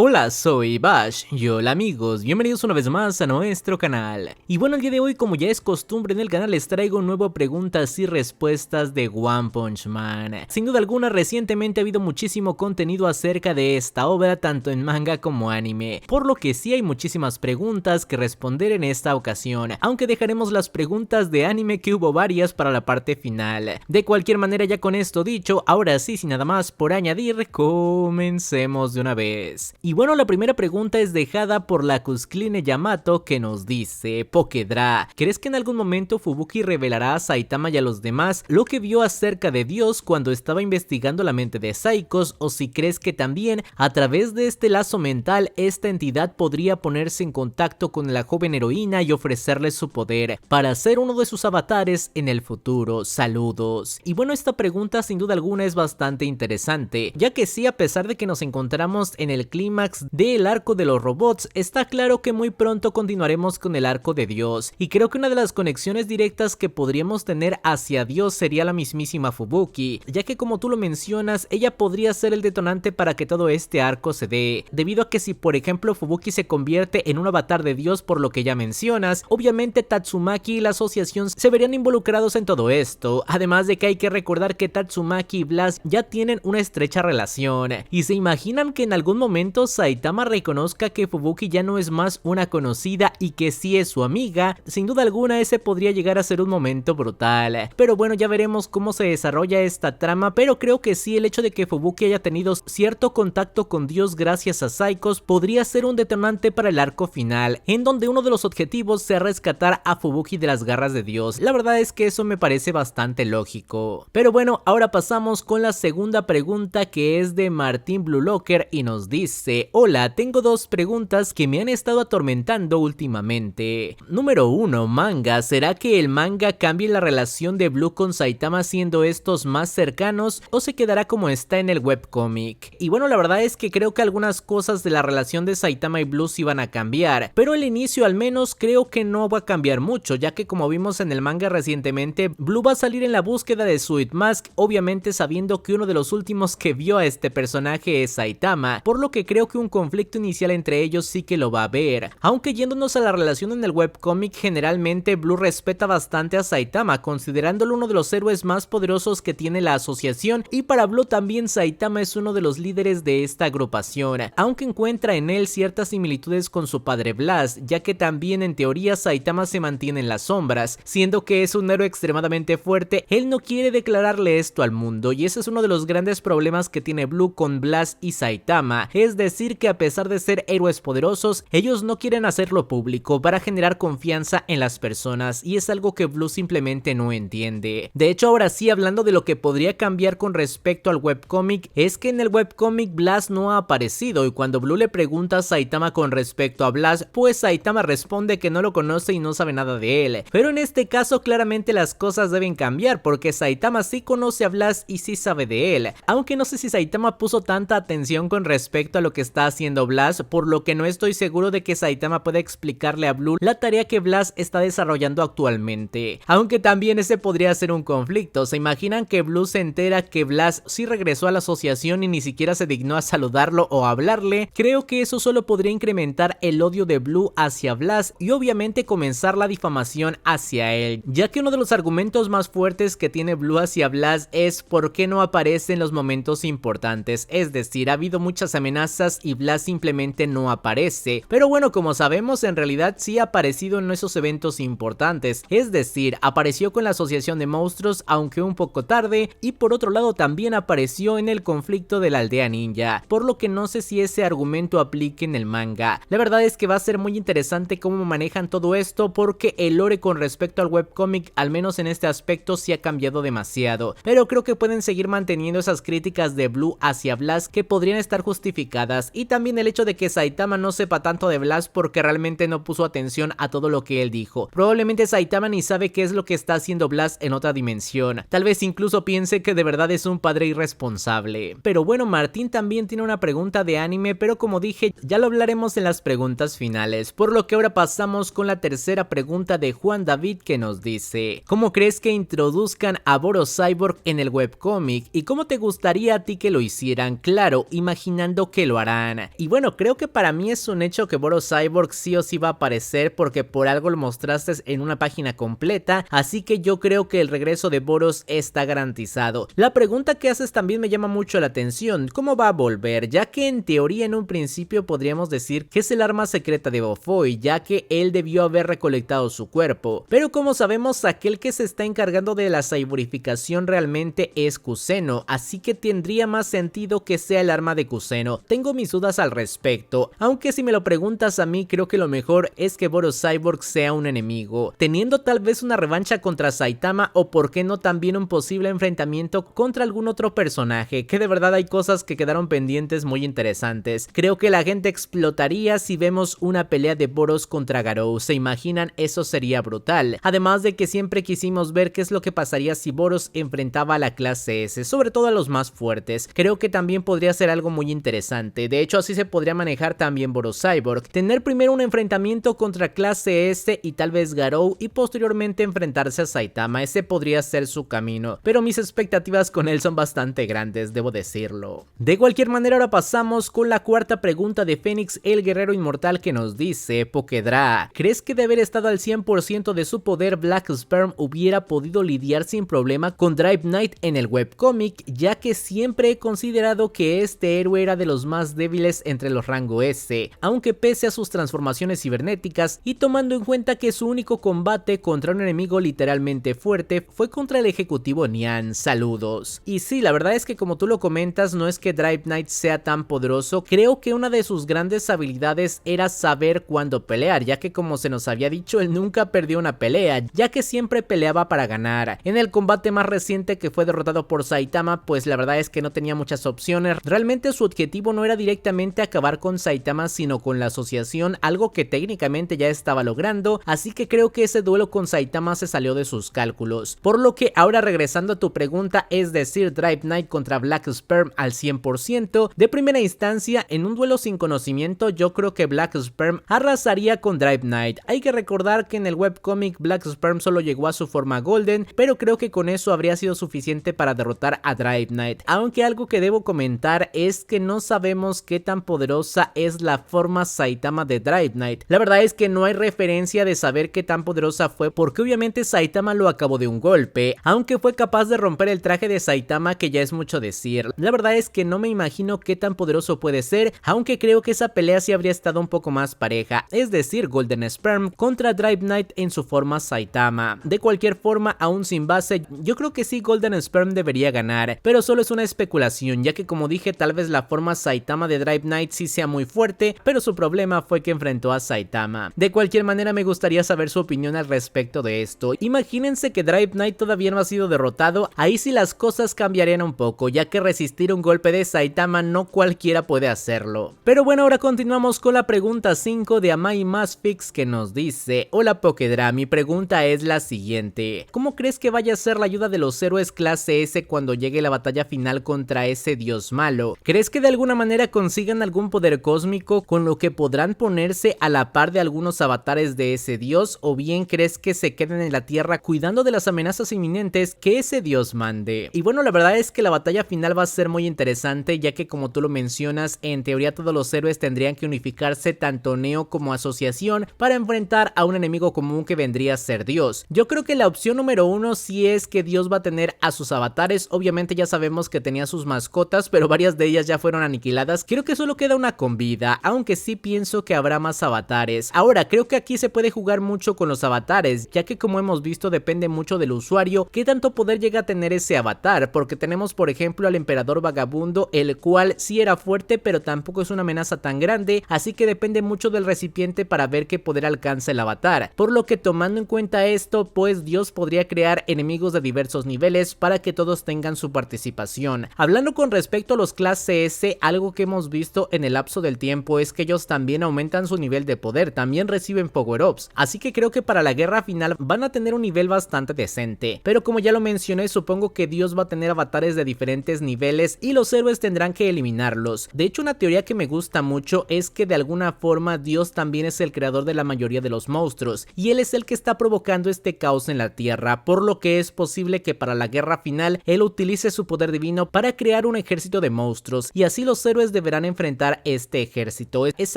Hola, soy Bash y hola amigos, bienvenidos una vez más a nuestro canal. Y bueno, el día de hoy, como ya es costumbre en el canal, les traigo un nuevo preguntas y respuestas de One Punch Man. Sin duda alguna, recientemente ha habido muchísimo contenido acerca de esta obra, tanto en manga como anime, por lo que sí hay muchísimas preguntas que responder en esta ocasión, aunque dejaremos las preguntas de anime, que hubo varias, para la parte final. De cualquier manera, ya con esto dicho, ahora sí, sin nada más por añadir, comencemos de una vez. Y bueno, la primera pregunta es dejada por la Cuscline Yamato, que nos dice: Pokedra, ¿crees que en algún momento Fubuki revelará a Saitama y a los demás lo que vio acerca de Dios cuando estaba investigando la mente de Psychos? O si crees que también a través de este lazo mental esta entidad podría ponerse en contacto con la joven heroína y ofrecerle su poder para ser uno de sus avatares en el futuro. Saludos. Y bueno, esta pregunta sin duda alguna es bastante interesante, ya que sí, a pesar de que nos encontramos en el clímax del arco de los robots, está claro que muy pronto continuaremos con el arco de Dios, y creo que una de las conexiones directas que podríamos tener hacia Dios sería la mismísima Fubuki, ya que, como tú lo mencionas, ella podría ser el detonante para que todo este arco se dé, debido a que si por ejemplo Fubuki se convierte en un avatar de Dios, por lo que ya mencionas, obviamente Tatsumaki y la asociación se verían involucrados en todo esto, además de que hay que recordar que Tatsumaki y Blast ya tienen una estrecha relación, y se imaginan que en algún momento Saitama reconozca que Fubuki ya no es más una conocida y que sí es su amiga. Sin duda alguna ese podría llegar a ser un momento brutal, pero bueno, ya veremos cómo se desarrolla esta trama, pero creo que sí, el hecho de que Fubuki haya tenido cierto contacto con Dios gracias a Psychos podría ser un detonante para el arco final, en donde uno de los objetivos sea rescatar a Fubuki de las garras de Dios. La verdad es que eso me parece bastante lógico. Pero bueno, ahora pasamos con la segunda pregunta, que es de Martín Blue Locker, y nos dice: hola, tengo dos preguntas que me han estado atormentando últimamente. Número 1, manga. ¿Será que el manga cambie la relación de Blue con Saitama siendo estos más cercanos, o se quedará como está en el webcomic? Y bueno, la verdad es que creo que algunas cosas de la relación de Saitama y Blue sí van a cambiar, pero el inicio al menos creo que no va a cambiar mucho, ya que como vimos en el manga recientemente, Blue va a salir en la búsqueda de Sweet Mask, obviamente sabiendo que uno de los últimos que vio a este personaje es Saitama, por lo que creo que un conflicto inicial entre ellos sí que lo va a haber. Aunque yéndonos a la relación en el webcomic, generalmente Blue respeta bastante a Saitama, considerándolo uno de los héroes más poderosos que tiene la asociación, y para Blue también Saitama es uno de los líderes de esta agrupación, aunque encuentra en él ciertas similitudes con su padre Blast, ya que también en teoría Saitama se mantiene en las sombras, siendo que es un héroe extremadamente fuerte. Él no quiere declararle esto al mundo, y ese es uno de los grandes problemas que tiene Blue con Blast y Saitama, es decir que a pesar de ser héroes poderosos, ellos no quieren hacerlo público para generar confianza en las personas, y es algo que Blue simplemente no entiende. De hecho, ahora sí, hablando de lo que podría cambiar con respecto al webcomic, es que en el webcomic Blast no ha aparecido, y cuando Blue le pregunta a Saitama con respecto a Blast, pues Saitama responde que no lo conoce y no sabe nada de él. Pero en este caso claramente las cosas deben cambiar, porque Saitama sí conoce a Blast y sí sabe de él, aunque no sé si Saitama puso tanta atención con respecto a lo que está haciendo Blast, por lo que no estoy seguro de que Saitama pueda explicarle a Blue la tarea que Blast está desarrollando actualmente, aunque también ese podría ser un conflicto. ¿Se imaginan que Blue se entera que Blast sí regresó a la asociación y ni siquiera se dignó a saludarlo o a hablarle? Creo que eso solo podría incrementar el odio de Blue hacia Blast y obviamente comenzar la difamación hacia él, ya que uno de los argumentos más fuertes que tiene Blue hacia Blast es por qué no aparece en los momentos importantes, es decir, ha habido muchas amenazas y Blast simplemente no aparece, pero bueno, como sabemos, en realidad sí ha aparecido en esos eventos importantes, es decir, apareció con la asociación de monstruos, aunque un poco tarde, y por otro lado también apareció en el conflicto de la aldea ninja, por lo que no sé si ese argumento aplique en el manga. La verdad es que va a ser muy interesante cómo manejan todo esto, porque el lore con respecto al webcomic, al menos en este aspecto, sí ha cambiado demasiado, pero creo que pueden seguir manteniendo esas críticas de Blue hacia Blast que podrían estar justificadas, Blast, y también el hecho de que Saitama no sepa tanto de Blast porque realmente no puso atención a todo lo que él dijo. Probablemente Saitama ni sabe qué es lo que está haciendo Blast en otra dimensión, tal vez incluso piense que de verdad es un padre irresponsable. Pero bueno, Martín también tiene una pregunta de anime, pero como dije, ya lo hablaremos en las preguntas finales, por lo que ahora pasamos con la tercera pregunta de Juan David, que nos dice: ¿cómo crees que introduzcan a Boros Cyborg en el webcómic y cómo te gustaría a ti que lo hicieran? Claro, imaginando que lo harán. Y bueno, creo que para mí es un hecho que Boros Cyborg sí o sí va a aparecer porque por algo lo mostraste en una página completa, así que yo creo que el regreso de Boros está garantizado. La pregunta que haces también me llama mucho la atención: ¿cómo va a volver? Ya que en teoría en un principio podríamos decir que es el arma secreta de Bofoi, ya que él debió haber recolectado su cuerpo, pero como sabemos aquel que se está encargando de la cyberificación realmente es Kuseno, así que tendría más sentido que sea el arma de Kuseno. Tengo mis dudas al respecto, aunque si me lo preguntas a mí, creo que lo mejor es que Boros Cyborg sea un enemigo, teniendo tal vez una revancha contra Saitama, o por qué no también un posible enfrentamiento contra algún otro personaje, que de verdad hay cosas que quedaron pendientes muy interesantes. Creo que la gente explotaría si vemos una pelea de Boros contra Garou, ¿se imaginan? Eso sería brutal. Además de que siempre quisimos ver qué es lo que pasaría si Boros enfrentaba a la clase S, sobre todo a los más fuertes. Creo que también podría ser algo muy interesante. De hecho, así se podría manejar también Boros Cyborg, tener primero un enfrentamiento contra clase S y tal vez Garou, y posteriormente enfrentarse a Saitama. Ese podría ser su camino, pero mis expectativas con él son bastante grandes, debo decirlo. De cualquier manera, ahora pasamos con la cuarta pregunta de Fénix, el guerrero inmortal, que nos dice: Pokedra, ¿crees que de haber estado al 100% de su poder, Black Sperm hubiera podido lidiar sin problema con Drive Knight en el webcómic? Ya que siempre he considerado que este héroe era de los más débiles entre los rango S, aunque pese a sus transformaciones cibernéticas y tomando en cuenta que su único combate contra un enemigo literalmente fuerte fue contra el ejecutivo Nian. Saludos. Y sí, la verdad es que como tú lo comentas, no es que Drive Knight sea tan poderoso. Creo que una de sus grandes habilidades era saber cuándo pelear, ya que como se nos había dicho, él nunca perdió una pelea, ya que siempre peleaba para ganar. En el combate más reciente, que fue derrotado por Saitama, pues la verdad es que no tenía muchas opciones. Realmente su objetivo no era directamente acabar con Saitama, sino con la asociación, algo que técnicamente ya estaba logrando, así que creo que ese duelo con Saitama se salió de sus cálculos. Por lo que ahora, regresando a tu pregunta, es decir, Drive Knight contra Black Sperm al 100%, de primera instancia, en un duelo sin conocimiento, yo creo que Black Sperm arrasaría con Drive Knight. Hay que recordar que en el webcómic Black Sperm solo llegó a su forma Golden, pero creo que con eso habría sido suficiente para derrotar a Drive Knight. Aunque algo que debo comentar es que no sabemos qué tan poderosa es la forma Saitama de Drive Knight. La verdad es que no hay referencia de saber qué tan poderosa fue, porque obviamente Saitama lo acabó de un golpe, aunque fue capaz de romper el traje de Saitama, que ya es mucho decir. La verdad es que no me imagino qué tan poderoso puede ser, aunque creo que esa pelea sí habría estado un poco más pareja, es decir, Golden Sperm contra Drive Knight en su forma Saitama. De cualquier forma, aún sin base, yo creo que sí Golden Sperm debería ganar, pero solo es una especulación, ya que como dije, tal vez la forma Saitama de Drive Knight sí sea muy fuerte, pero su problema fue que enfrentó a Saitama. De cualquier manera, me gustaría saber su opinión al respecto de esto. Imagínense que Drive Knight todavía no ha sido derrotado, ahí sí las cosas cambiarían un poco, ya que resistir un golpe de Saitama no cualquiera puede hacerlo. Pero bueno, ahora continuamos con la pregunta 5 de Amai Masfix, que nos dice: hola Pokedra, mi pregunta es la siguiente: ¿cómo crees que vaya a ser la ayuda de los héroes clase S cuando llegue la batalla final contra ese dios malo? ¿Crees que de alguna manera consigan algún poder cósmico con lo que podrán ponerse a la par de algunos avatares de ese dios, o bien crees que se queden en la tierra cuidando de las amenazas inminentes que ese dios mande? Y bueno, la verdad es que la batalla final va a ser muy interesante, ya que como tú lo mencionas, en teoría todos los héroes tendrían que unificarse, tanto Neo como Asociación, para enfrentar a un enemigo común que vendría a ser Dios. Yo creo que la opción número 1 sí es que Dios va a tener a sus avatares. Obviamente ya sabemos que tenía sus mascotas, pero varias de ellas ya fueron aniquiladas. Creo que solo queda una con vida, aunque sí pienso que habrá más avatares. Ahora, creo que aquí se puede jugar mucho con los avatares, ya que como hemos visto depende mucho del usuario qué tanto poder llega a tener ese avatar, porque tenemos por ejemplo al emperador vagabundo, el cual sí era fuerte, pero tampoco es una amenaza tan grande, así que depende mucho del recipiente para ver qué poder alcanza el avatar. Por lo que tomando en cuenta esto, pues Dios podría crear enemigos de diversos niveles para que todos tengan su participación. Hablando con respecto a los clase S, algo que hemos visto en el lapso del tiempo es que ellos también aumentan su nivel de poder, también reciben power-ups, así que creo que para la guerra final van a tener un nivel bastante decente, pero como ya lo mencioné, supongo que Dios va a tener avatares de diferentes niveles y los héroes tendrán que eliminarlos. De hecho, una teoría que me gusta mucho es que de alguna forma Dios también es el creador de la mayoría de los monstruos y él es el que está provocando este caos en la tierra, por lo que es posible que para la guerra final él utilice su poder divino para crear un ejército de monstruos y así los héroes deberán enfrentar este ejército. Es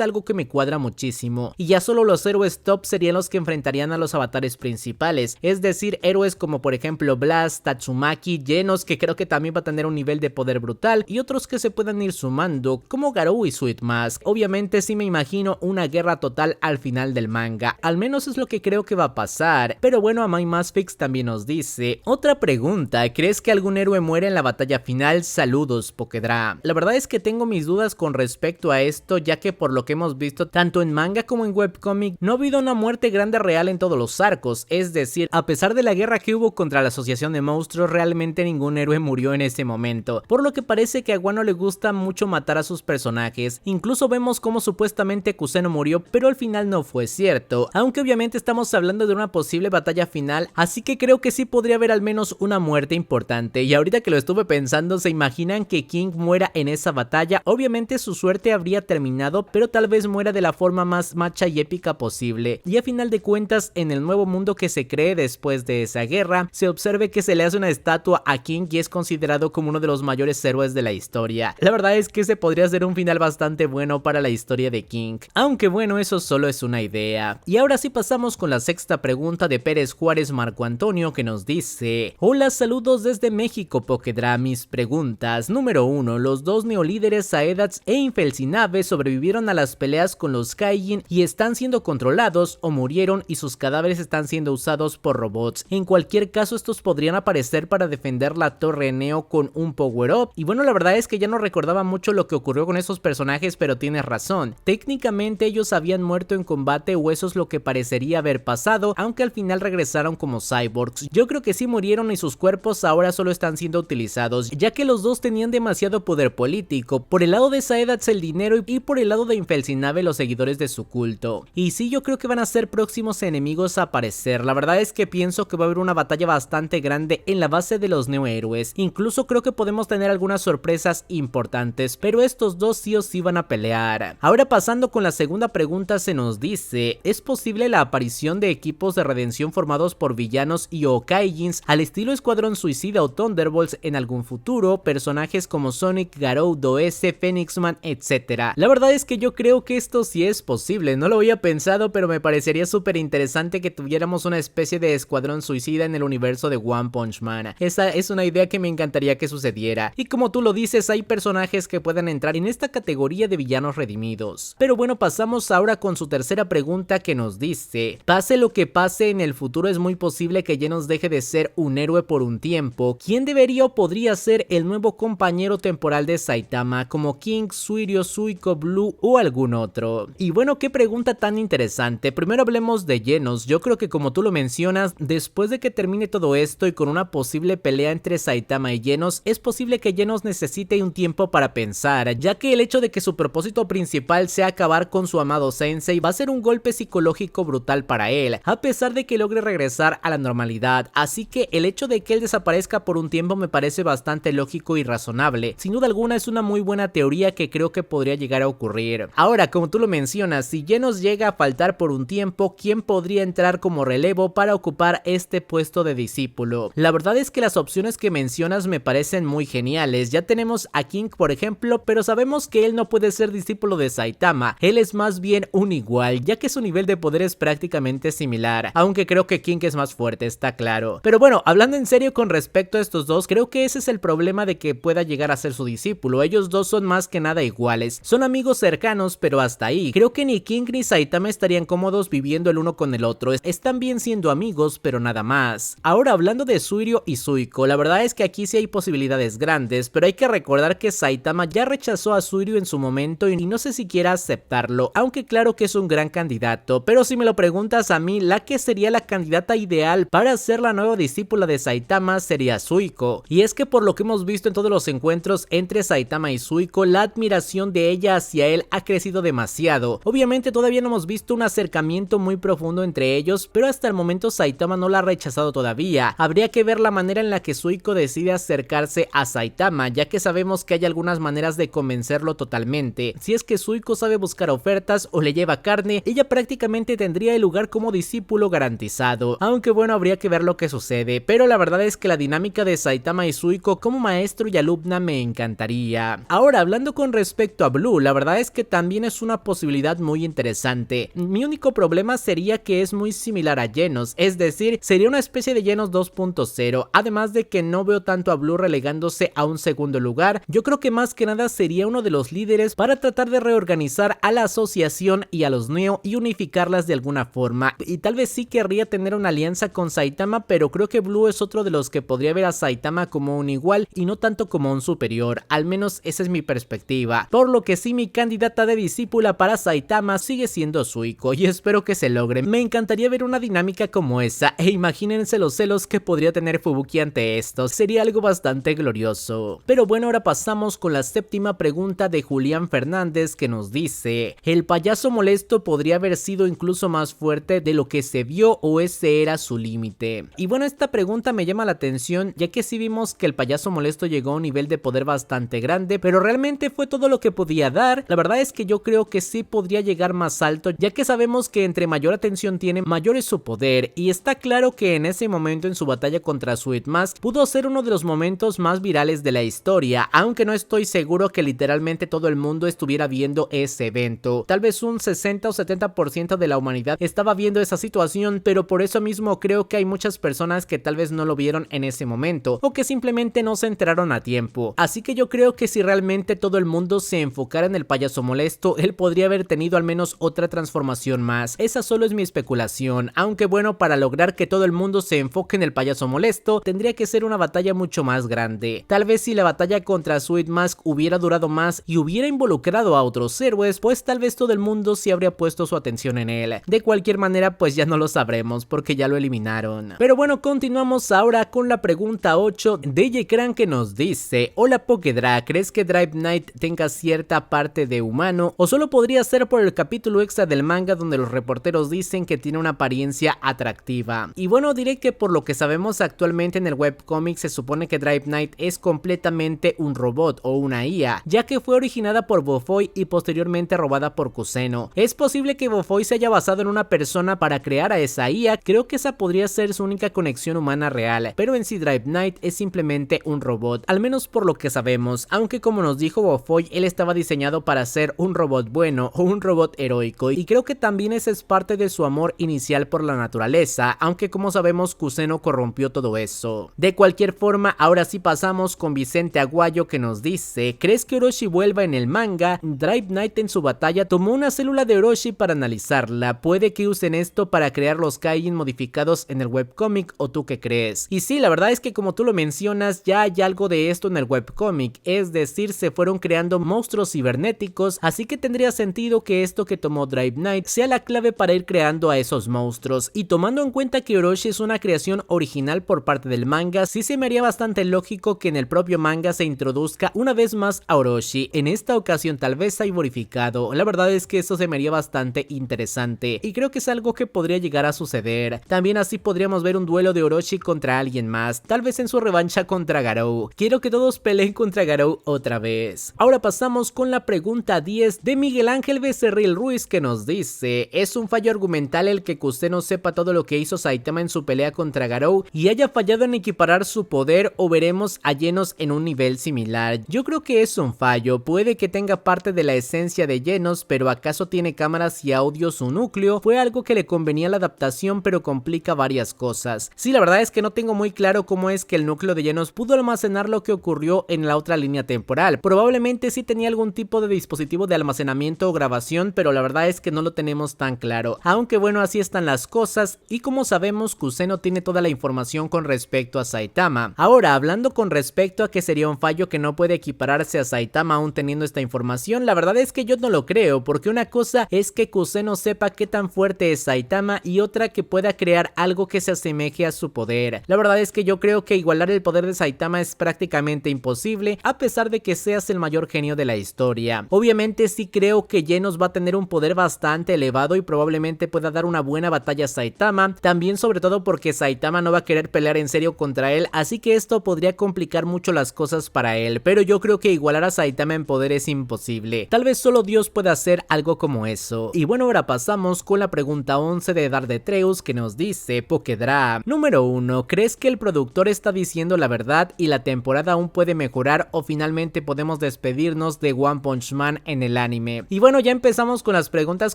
algo que me cuadra muchísimo y ya solo los héroes top serían los que enfrentarían a los avatares principales, es decir, héroes como por ejemplo Blast, Tatsumaki, Genos, que creo que también va a tener un nivel de poder brutal, y otros que se puedan ir sumando como Garou y Sweet Mask. Obviamente sí me imagino una guerra total al final del manga, al menos es lo que creo que va a pasar, pero bueno, Amai Masfix también nos dice: otra pregunta, ¿crees que algún héroe muere en la batalla final? Saludos, Pokedra. La verdad es que tengo mis dudas con respecto a esto, ya que por lo que hemos visto tanto en manga como en webcomic no ha habido una muerte grande real en todos los arcos, es decir, a pesar de la guerra que hubo contra la asociación de monstruos, realmente ningún héroe murió en ese momento, por lo que parece que a Wano le gusta mucho matar a sus personajes. Incluso vemos cómo supuestamente Kuseno murió, pero al final no fue cierto, aunque obviamente estamos hablando de una posible batalla final, así que creo que sí podría haber al menos una muerte importante. Y ahorita que lo estuve pensando, ¿se imaginan que King muera en esa batalla? Obviamente su suerte habría terminado, pero tal vez muera de la forma más macha y épica posible, y a final de cuentas en el nuevo mundo que se cree después de esa guerra, se observe que se le hace una estatua a King y es considerado como uno de los mayores héroes de la historia. La verdad es que ese podría ser un final bastante bueno para la historia de King, aunque bueno, eso solo es una idea. Y ahora sí pasamos con la sexta pregunta de Pérez Juárez Marco Antonio, que nos dice: hola, saludos desde México, Pokedra. Mis preguntas: número 1, los dos neolíderes Saedats e Infelsinave sobrevivieron a las peleas con los Kaijin y están siendo controlados, o murieron y sus cadáveres están siendo usados por robots. En cualquier caso, estos podrían aparecer para defender la torre Neo con un power up. Y bueno, la verdad es que ya no recordaba mucho lo que ocurrió con esos personajes, pero tienes razón, técnicamente ellos habían muerto en combate, o eso es lo que parecería haber pasado, aunque al final regresaron como cyborgs. Yo creo que sí murieron y sus cuerpos ahora solo están siendo utilizados, ya que los dos tenían demasiado poder político, por el lado de Saedats el dinero y por el lado de Infelsinave los seguidores de su culto. Y sí, yo creo que van a ser próximos enemigos a aparecer. La verdad es que pienso que va a haber una batalla bastante grande en la base de los neohéroes, incluso creo que podemos tener algunas sorpresas importantes, pero estos dos sí o sí van a pelear. Ahora pasando con la segunda pregunta, se nos dice: ¿es posible la aparición de equipos de redención formados por villanos y o Kaijins al estilo Escuadrón Suicida o Thunderbolts en algún futuro? Personajes como Sonic, Garou, Doese, Phoenixman, etc. La verdad es que yo creo que esto sí es posible, no lo había pensado, pero me parecería súper interesante que tuviéramos una especie de Escuadrón Suicida en el universo de One Punch Man. Esa es una idea que me encantaría que sucediera, y como tú lo dices, hay personajes que pueden entrar en esta categoría de villanos redimidos. Pero bueno, pasamos ahora con su tercera pregunta, que nos dice: pase lo que pase en el futuro, es muy posible que Genos deje de ser un héroe por un tiempo. ¿Quién debería o podría ser el nuevo compañero temporal de Saitama, como King, Suirio, Suiko, Blue o algún otro? Y bueno, qué pregunta tan interesante. Primero hablemos de Genos. Yo creo que, como tú lo mencionas, después de que termine todo esto y con una posible pelea entre Saitama y Genos, es posible que Genos necesite un tiempo para pensar, ya que el hecho de que su propósito principal sea acabar con su amado Sensei va a ser un golpe psicológico brutal para él, a pesar de que logre regresar a la normalidad. Así que el hecho de que él desaparezca por un tiempo me parece bastante lógico y razonable. Sin duda alguna es una muy buena teoría que creo que podría llegar a ocurrir. Ahora, como tú lo mencionas, si Genos llega a faltar por un tiempo, ¿quién podría entrar como relevo para ocupar este puesto de discípulo? La verdad es que las opciones que mencionas me parecen muy geniales. Ya tenemos a King, por ejemplo, pero sabemos que él no puede ser discípulo de Saitama. Él es más bien un igual, ya que su nivel de poder es prácticamente similar, aunque creo que King es más fuerte, está claro. Pero bueno, hablando en serio con respecto a estos dos, creo que ese es el problema de que pueda llegar a ser su discípulo. Ellos dos son más que nada iguales, son amigos cercanos, pero hasta ahí. Creo que ni King ni Saitama estarían cómodos viviendo el uno con el otro. Están bien siendo amigos, pero nada más. Ahora, hablando de Suirio y Suiko, la verdad es que aquí sí hay posibilidades grandes, pero hay que recordar que Saitama ya rechazó a Suirio en su momento y no sé si quiera aceptarlo, aunque claro que es un gran candidato. Pero si me lo preguntas a mí, la que sería la candidata ideal para ser la nueva discípula de Saitama sería Suiko. Y es que por lo que hemos visto en todos los encuentros entre Saitama y Suiko, Suiko, la admiración de ella hacia él ha crecido demasiado. Obviamente todavía no hemos visto un acercamiento muy profundo entre ellos, pero hasta el momento Saitama no la ha rechazado todavía. Habría que ver la manera en la que Suiko decide acercarse a Saitama, ya que sabemos que hay algunas maneras de convencerlo totalmente. Si es que Suiko sabe buscar ofertas o le lleva carne, ella prácticamente tendría el lugar como discípulo garantizado, aunque bueno, habría que ver lo que sucede, pero la verdad es que la dinámica de Saitama y Suiko como maestro y alumna me encantaría. Ahora, hablando con respecto a Blue, la verdad es que también es una posibilidad muy interesante. Mi único problema sería que es muy similar a Genos, es decir, sería una especie de Genos 2.0, además de que no veo tanto a Blue relegándose a un segundo lugar. Yo creo que más que nada sería uno de los líderes para tratar de reorganizar a la asociación y a los Neo y unificarlas de alguna forma, y tal vez sí querría tener una alianza con Saitama, pero creo que Blue es otro de los que podría ver a Saitama como un igual y no tanto como un superior, al menos esa es mi perspectiva, por lo que sí mi candidata de discípula para Saitama sigue siendo Suiko y espero que se logre. Me encantaría ver una dinámica como esa e imagínense los celos que podría tener Fubuki ante esto, sería algo bastante glorioso. Pero bueno, ahora pasamos con la séptima pregunta de Julián Fernández, que nos dice: ¿el payaso molesto podría haber sido incluso más fuerte de lo que se vio o ese era su límite? Y bueno, esta pregunta me llama la atención, ya que sí vimos que el payaso molesto llegó a un nivel de poder bastante grande, pero realmente fue todo lo que podía dar. La verdad es que yo creo que sí podría llegar más alto, ya que sabemos que entre mayor atención tiene, mayor es su poder, y está claro que en ese momento en su batalla contra Sweet Mask pudo ser uno de los momentos más virales de la historia, aunque no estoy seguro que literalmente todo el mundo estuviera viendo ese evento. Tal vez un 60 o 70% de la humanidad estaba viendo esa situación, pero por eso mismo creo que hay muchas personas que tal vez no lo vieron en ese momento, o que simplemente no se enteraron a tiempo. Así que yo creo que si realmente todo el mundo se enfocara en el payaso molesto, él podría haber tenido al menos otra transformación más. Esa solo es mi especulación, aunque bueno, para lograr que todo el mundo se enfoque en el payaso molesto, tendría que ser una batalla mucho más grande. Tal vez si la batalla contra Sweet Mask hubiera durado más y hubiera involucrado a otros héroes, pues tal vez todo el mundo sí habría puesto su atención en él. De cualquier manera, pues ya no lo sabremos porque ya lo eliminaron. Pero bueno, continuamos ahora con la pregunta 8 de J-Cran, que nos dice: hola Pokédra, ¿crees que Drive Knight tenga cierta parte de humano o solo podría ser por el capítulo extra del manga donde los reporteros dicen que tiene una apariencia atractiva? Y bueno, diré que por lo que sabemos actualmente en el webcomic se supone que Drive Knight es completamente un robot o una IA, ya que fue originada por Bofoy y posteriormente robada por Kuseno. Es posible que Bofoy se haya basado en una persona para crear a esa IA, creo que esa podría ser su única conexión humana real, pero en sí Drive Knight es simplemente un robot, al menos por lo que sabemos, aunque como nos dijo Bofoy, él estaba diseñado para ser un robot bueno o un robot heroico, y creo que también esa es parte de su amor inicial por la naturaleza, aunque como sabemos Kuseno corrompió todo eso. De cualquier forma, ahora sí pasamos con Vicente Aguayo, que nos dice: ¿crees que Orochi vuelva en el manga? Drive Knight en su batalla tomó una célula de Orochi para analizarla, puede que usen esto para crear los Kaijin modificados en el webcomic, ¿o tú qué crees? Y sí, la verdad es que como tú lo mencionas, ya hay algo de esto en el webcomic, es decir, se fueron creando monstruos cibernéticos, así que tendría sentido que esto que tomó Drive Knight sea la clave para ir creando a esos monstruos, y tomando en cuenta que Orochi es una creación original por parte del manga, sí se me haría bastante lógico que en el propio manga se introduzca una vez más a Orochi, en esta ocasión tal vez cyberificado. La verdad es que eso se me haría bastante interesante y creo que es algo que podría llegar a suceder. También así podríamos ver un duelo de Orochi contra alguien más, tal vez en su revancha contra Garou. Quiero que todos peleen contra Garou otra vez. Ahora pasamos con la pregunta 10 de Miguel Ángel Becerril Ruiz, que nos dice: ¿es un fallo argumental el que Kuseno sepa todo lo que hizo Saitama en su pelea contra Garou y haya fallado en equiparar su poder, o veremos a Genos en un nivel similar? Yo creo que es un fallo, puede que tenga parte de la esencia de Genos, pero ¿acaso tiene cámaras y audio su núcleo? Fue algo que le convenía a la adaptación, pero complica varias cosas. Sí, la verdad es que no tengo muy claro cómo es que el núcleo de Genos pudo almacenar lo que ocurrió en la otra línea temporal. Probablemente sí tenía algún tipo de dispositivo de almacenamiento o grabación, pero la verdad es que no lo tenemos tan claro. Aunque bueno, así están las cosas, y como sabemos, Kuseno tiene toda la información con respecto a Saitama. Ahora, hablando con respecto a que sería un fallo que no puede equipararse a Saitama aún teniendo esta información, la verdad es que yo no lo creo, porque una cosa es que Kuseno sepa qué tan fuerte es Saitama y otra que pueda crear algo que se asemeje a su poder. La verdad es que yo creo que igualar el poder de Saitama es prácticamente imposible, a pesar de que sea seas el mayor genio de la historia. Obviamente sí creo que Genos va a tener un poder bastante elevado y probablemente pueda dar una buena batalla a Saitama, también sobre todo porque Saitama no va a querer pelear en serio contra él, así que esto podría complicar mucho las cosas para él, pero yo creo que igualar a Saitama en poder es imposible. Tal vez solo Dios pueda hacer algo como eso. Y bueno, ahora pasamos con la pregunta 11 de Dardetreus, que nos dice: Pokédra, número 1, ¿crees que el productor está diciendo la verdad y la temporada aún puede mejorar o finalmente podemos despedirnos de One Punch Man en el anime? Y bueno, ya empezamos con las preguntas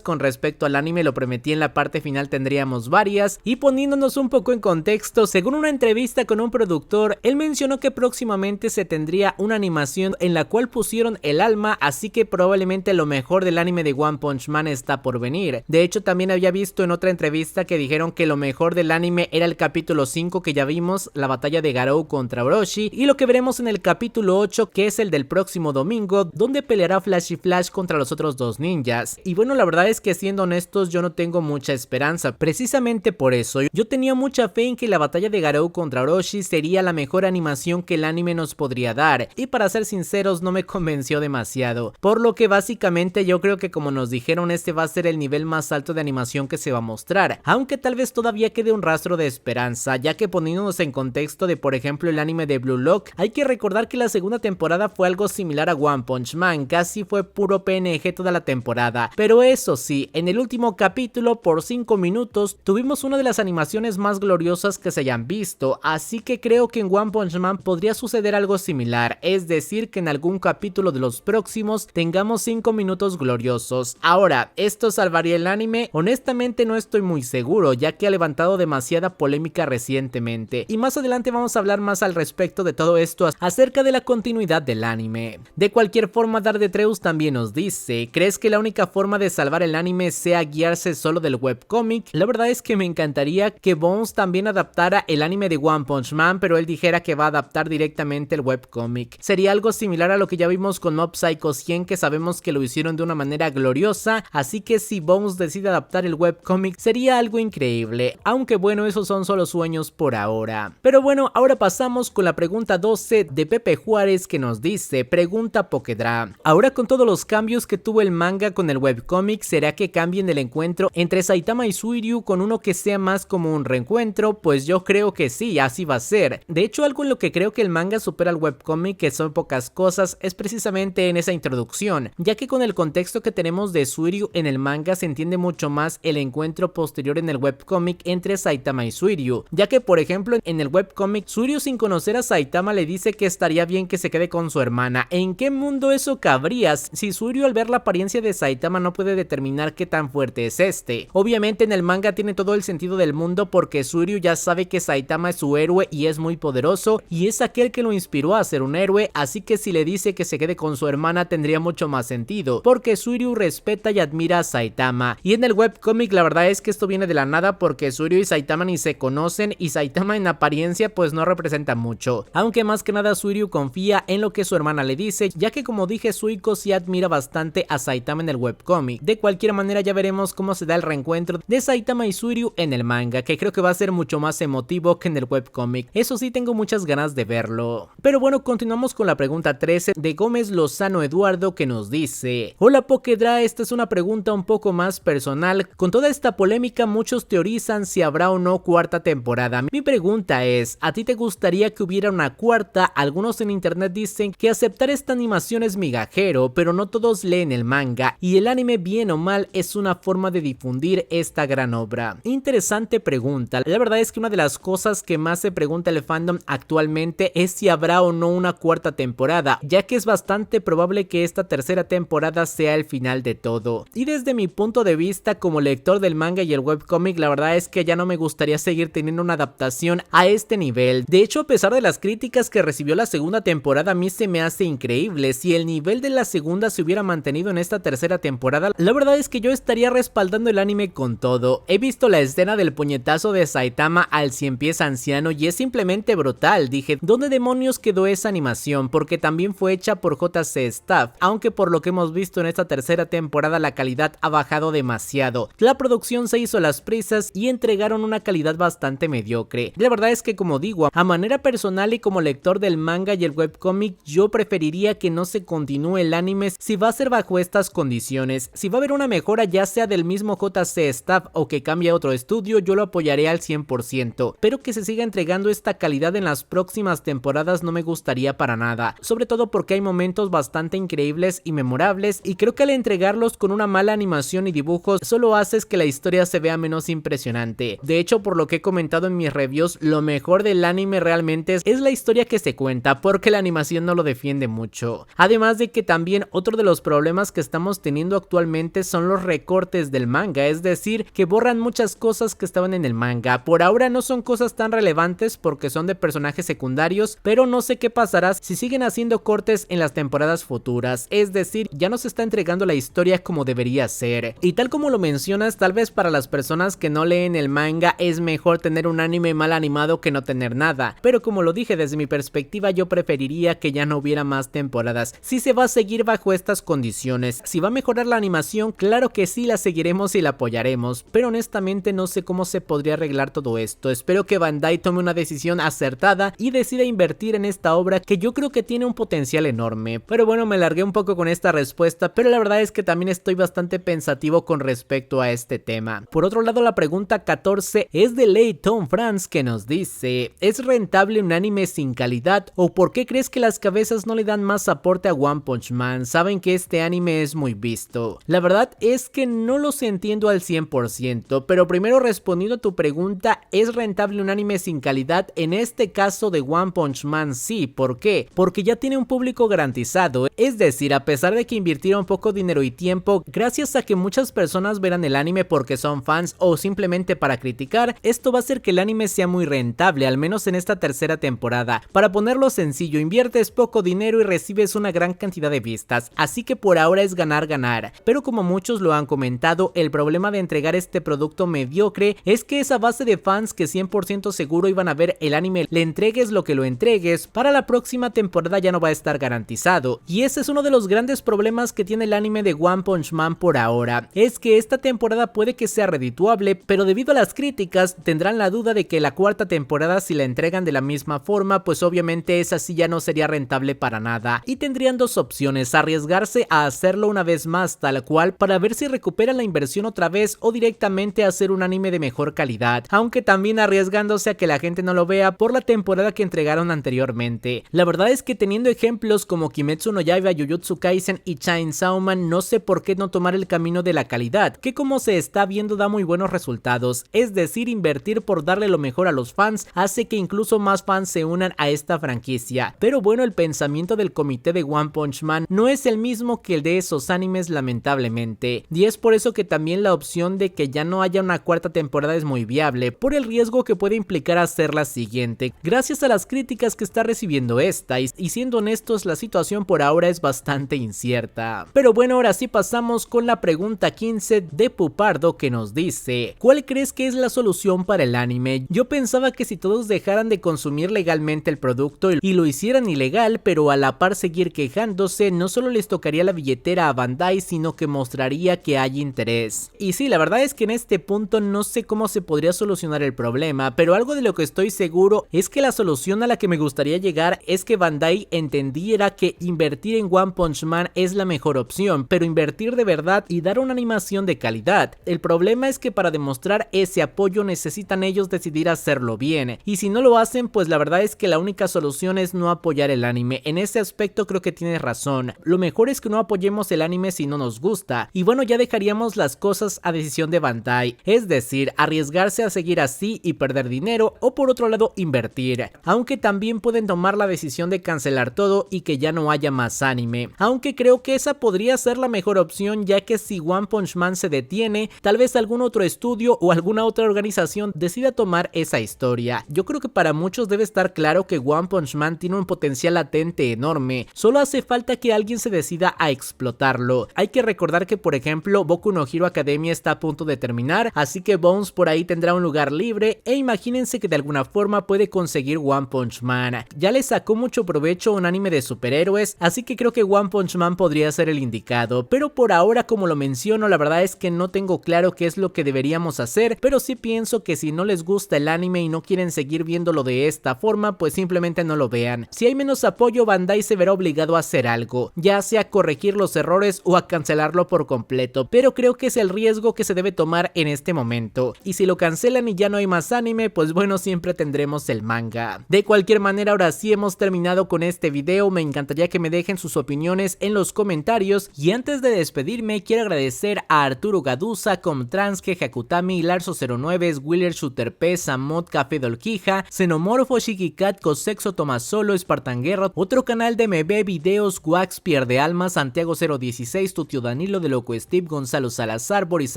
con respecto al anime, lo prometí, en la parte final tendríamos varias, y poniéndonos un poco en contexto, según una entrevista con un productor, él mencionó que próximamente se tendría una animación en la cual pusieron el alma, así que probablemente lo mejor del anime de One Punch Man está por venir. De hecho, también había visto en otra entrevista que dijeron que lo mejor del anime era el capítulo 5 que ya vimos, la batalla de Garou contra Orochi, y lo que veremos en el capítulo 8, que es el del próximo domingo, donde peleará Flash y Flash contra los otros dos ninjas. Y bueno, la verdad es que siendo honestos, yo no tengo mucha esperanza, precisamente por eso. Yo tenía mucha fe en que la batalla de Garou contra Orochi sería la mejor animación que el anime nos podría dar, y para ser sinceros no me convenció demasiado, por lo que básicamente yo creo que, como nos dijeron, este va a ser el nivel más alto de animación que se va a mostrar, aunque tal vez todavía quede un rastro de esperanza, ya que poniéndonos en contexto de por ejemplo el anime de Blue Lock, hay que recordar que la segunda temporada fue algo similar a One Punch Man, casi fue puro PNG toda la temporada, pero eso sí, en el último capítulo por 5 minutos tuvimos una de las animaciones más gloriosas que se hayan visto, así que creo que en One Punch Man podría suceder algo similar, es decir, que en algún capítulo de los próximos tengamos 5 minutos gloriosos. Ahora, ¿esto salvaría el anime? Honestamente no estoy muy seguro, ya que ha levantado demasiada polémica recientemente, y más adelante vamos a hablar más al respecto de todo esto acerca de la continuidad del anime. De cualquier forma, Dardetreus también nos dice: ¿crees que la única forma de salvar el anime sea guiarse solo del webcómic? La verdad es que me encantaría que Bones también adaptara el anime de One Punch Man, pero él dijera que va a adaptar directamente el webcómic. Sería algo similar a lo que ya vimos con Mob Psycho 100, que sabemos que lo hicieron de una manera gloriosa, así que si Bones decide adaptar el webcómic sería algo increíble, aunque bueno, esos son solo sueños por ahora. Pero bueno, ahora pasamos con la pregunta 12 de Pepe Juárez, que nos dice: pregunta Pokédra, ahora con todos los cambios que tuvo el manga con el webcómic, ¿será que cambien el encuentro entre Saitama y Suiryu con uno que sea más como un reencuentro? Pues yo creo que sí, así va a ser. De hecho, algo en lo que creo que el manga supera al webcómic, que son pocas cosas, es precisamente en esa introducción, ya que con el contexto que tenemos de Suiryu en el manga se entiende mucho más el encuentro posterior en el webcómic entre Saitama y Suiryu, ya que por ejemplo en el webcómic Suiryu, sin conocer a Saitama, le dice que estaría bien que se quede con su hermana. ¿En qué mundo eso cabría si Suiryu, al ver la apariencia de Saitama, no puede determinar qué tan fuerte es este? Obviamente en el manga tiene todo el sentido del mundo, porque Suiryu ya sabe que Saitama es su héroe y es muy poderoso, y es aquel que lo inspiró a ser un héroe, así que si le dice que se quede con su hermana tendría mucho más sentido, porque Suiryu respeta y admira a Saitama. Y en el webcómic la verdad es que esto viene de la nada, porque Suiryu y Saitama ni se conocen, y Saitama en apariencia pues no representa mucho, aunque más que nada Suiryu confía en lo que su hermana le dice, ya que como dije, Suiko sí admira bastante a Saitama en el webcómic. De cualquier manera ya veremos cómo se da el reencuentro de Saitama y Suiryu en el manga, que creo que va a ser mucho más emotivo que en el webcómic. Eso sí, tengo muchas ganas de verlo. Pero bueno, continuamos con la pregunta 13 de Gómez Lozano Eduardo, que nos dice: hola Pokédra, esta es una pregunta un poco más personal. Con toda esta polémica muchos teorizan si habrá o no cuarta temporada. Mi pregunta es: ¿a ti te gustaría que hubiera una cuarta? Algunos en internet dicen que aceptar esta animación es migajero, pero no todos leen el manga, y el anime, bien o mal, es una forma de difundir esta gran obra. Interesante pregunta. La verdad es que una de las cosas que más se pregunta el fandom actualmente es si habrá o no una cuarta temporada, ya que es bastante probable que esta tercera temporada sea el final de todo. Y desde mi punto de vista como lector del manga y el webcómic, la verdad es que ya no me gustaría seguir teniendo una adaptación a este nivel. De hecho, a pesar de las críticas que recibió la segunda temporada, a mí se me hace increíble. Si el nivel de la segunda se hubiera mantenido en esta tercera temporada, la verdad es que yo estaría respaldando el anime con todo. He visto la escena del puñetazo de Saitama al cien pies anciano y es simplemente brutal. Dije, ¿dónde demonios quedó esa animación? Porque también fue hecha por JC Staff, aunque por lo que hemos visto en esta tercera temporada la calidad ha bajado demasiado. La producción se hizo a las prisas y entregaron una calidad bastante mediocre. La verdad es que, como digo, a manera personal y como lector del manga y el webcómic, yo preferiría preferiría que no se continúe el anime si va a ser bajo estas condiciones. Si va a haber una mejora ya sea del mismo JC Staff o que cambie a otro estudio, yo lo apoyaré al 100%, pero que se siga entregando esta calidad en las próximas temporadas no me gustaría para nada, sobre todo porque hay momentos bastante increíbles y memorables, y creo que al entregarlos con una mala animación y dibujos solo haces que la historia se vea menos impresionante. De hecho, por lo que he comentado en mis reviews, lo mejor del anime realmente es la historia que se cuenta, porque la animación no lo defiende mucho. Además de que también otro de los problemas que estamos teniendo actualmente son los recortes del manga, es decir, que borran muchas cosas que estaban en el manga. Por ahora no son cosas tan relevantes porque son de personajes secundarios, pero no sé qué pasará si siguen haciendo cortes en las temporadas futuras, es decir, ya no se está entregando la historia como debería ser. Y tal como lo mencionas, tal vez para las personas que no leen el manga es mejor tener un anime mal animado que no tener nada, pero como lo dije, desde mi perspectiva yo preferiría que ya no hubiera más temporadas. Si se va a seguir bajo estas condiciones, si va a mejorar la animación, claro que sí, la seguiremos y la apoyaremos, pero honestamente no sé cómo se podría arreglar todo esto. Espero que Bandai tome una decisión acertada y decida invertir en esta obra que yo creo que tiene un potencial enorme. Pero bueno, me largué un poco con esta respuesta, pero la verdad es que también estoy bastante pensativo con respecto a este tema. Por otro lado, la pregunta 14 es de Leighton Franz, que nos dice: ¿es rentable un anime sin calidad o por qué crees que las cabezas no le dan más aporte a One Punch Man? Saben que este anime es muy visto. La verdad es que no los entiendo al 100%, pero primero respondiendo a tu pregunta, ¿es rentable un anime sin calidad? En este caso de One Punch Man sí. ¿Por qué? Porque ya tiene un público garantizado, es decir, a pesar de que invirtiera un poco de dinero y tiempo, gracias a que muchas personas verán el anime porque son fans o simplemente para criticar, esto va a hacer que el anime sea muy rentable, al menos en esta tercera temporada. Para ponerlo sencillo, inviertes poco dinero y recibes una gran cantidad de vistas, así que por ahora es ganar ganar. Pero como muchos lo han comentado, el problema de entregar este producto mediocre es que esa base de fans que 100% seguro iban a ver el anime, le entregues lo que lo entregues, para la próxima temporada ya no va a estar garantizado, y ese es uno de los grandes problemas que tiene el anime de One Punch Man por ahora, es que esta temporada puede que sea redituable, pero debido a las críticas tendrán la duda de que la cuarta temporada, si la entregan de la misma forma, pues obviamente esa sí ya no sería rentable para nada, y tendrían dos opciones: arriesgarse a hacerlo una vez más tal cual para ver si recuperan la inversión otra vez, o directamente hacer un anime de mejor calidad, aunque también arriesgándose a que la gente no lo vea por la temporada que entregaron anteriormente. La verdad es que teniendo ejemplos como Kimetsu no Yaiba, Jujutsu Kaisen y Chainsaw Man, no sé por qué no tomar el camino de la calidad, que como se está viendo da muy buenos resultados, es decir, invertir por darle lo mejor a los fans hace que incluso más fans se unan a esta franquicia. Pero bueno, el pensamiento del comité de One Punch Man no es el mismo que el de esos animes, lamentablemente, y es por eso que también la opción de que ya no haya una cuarta temporada es muy viable, por el riesgo que puede implicar hacer la siguiente, gracias a las críticas que está recibiendo esta, y siendo honestos, la situación por ahora es bastante incierta. Pero bueno, ahora sí pasamos con la pregunta 15 de Pupardo, que nos dice: ¿cuál crees que es la solución para el anime? Yo pensaba que si todos dejaran de consumir legalmente el producto y lo hicieran ilegal, pero a la par seguir quejándose, no solo les tocaría la billetera a Bandai, sino que mostraría que hay interés. Y sí, la verdad es que en este punto no sé cómo se podría solucionar el problema, pero algo de lo que estoy seguro es que la solución a la que me gustaría llegar es que Bandai entendiera que invertir en One Punch Man es la mejor opción, pero invertir de verdad y dar una animación de calidad. El problema es que para demostrar ese apoyo necesitan ellos decidir hacerlo bien, y si no lo hacen, pues la verdad es que la única solución es no apoyar el anime. En ese aspecto creo que tienes razón, lo mejor es que no apoyemos el anime si no nos gusta, y bueno, ya dejaríamos las cosas a decisión de Bandai, es decir, arriesgarse a seguir así y perder dinero, o por otro lado invertir, aunque también pueden tomar la decisión de cancelar todo y que ya no haya más anime, aunque creo que esa podría ser la mejor opción, ya que si One Punch Man se detiene, tal vez algún otro estudio o alguna otra organización decida tomar esa historia. Yo creo que para muchos debe estar claro que One Punch Man tiene un potencial latente enorme, solo hace falta que alguien se decida a explotarlo. Hay que recordar que por ejemplo Boku no Hero Academia está a punto de terminar, así que Bones por ahí tendrá un lugar libre, e imagínense que de alguna forma puede conseguir One Punch Man. Ya le sacó mucho provecho a un anime de superhéroes, así que creo que One Punch Man podría ser el indicado, pero por ahora, como lo menciono, la verdad es que no tengo claro qué es lo que deberíamos hacer, pero sí pienso que si no les gusta el anime y no quieren seguir viéndolo de esta forma, pues simplemente no lo vean. Si hay menos apoyo, Bandai Bandai se verá obligado a hacer algo, ya sea corregir los errores o a cancelarlo por completo, pero creo que es el riesgo que se debe tomar en este momento, y si lo cancelan y ya no hay más anime, pues bueno, siempre tendremos el manga. De cualquier manera, ahora sí hemos terminado con este video. Me encantaría que me dejen sus opiniones en los comentarios, y antes de despedirme quiero agradecer a Arturo Gadusa, Comtranske, Hakutami, Larso09, Willer Shooter P, Samot, Café Dolquija, Xenomorfo, Shikikat, Cosexo, Tomasolo, Spartan Guerra, otro canal de MB Videos, Wax, Pierde Alma, Santiago 016, Tutio Danilo, de Loco Steve, Gonzalo Salazar, Boris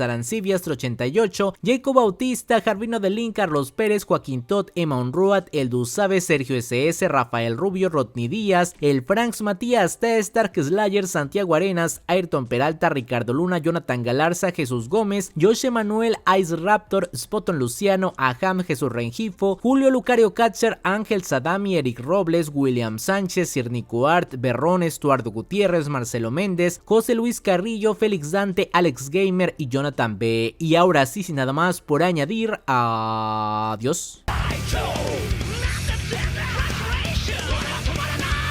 Arancibia, Astro 88, Jacob Bautista, Jarvino de Lin, Carlos Pérez, Joaquín Tot, Emma Unruat, El Dusabe, Sergio SS, Rafael Rubio, Rodney Díaz, El Franks, Matías T, Stark Slayer, Santiago Arenas, Ayrton Peralta, Ricardo Luna, Jonathan Galarza, Jesús Gómez, Josh Manuel, Ice Raptor, Spoton Luciano, Aham, Jesús Rengifo, Julio Lucario Katcher, Ángel Sadami, Eric Robles, William Sánchez, Sirnico Art, Berrón, Estuardo Gutiérrez, Marcelo Méndez, José Luis Carrillo, Félix Dante, Alex Gamer y Jonathan B. Y ahora sí, sin nada más por añadir, adiós.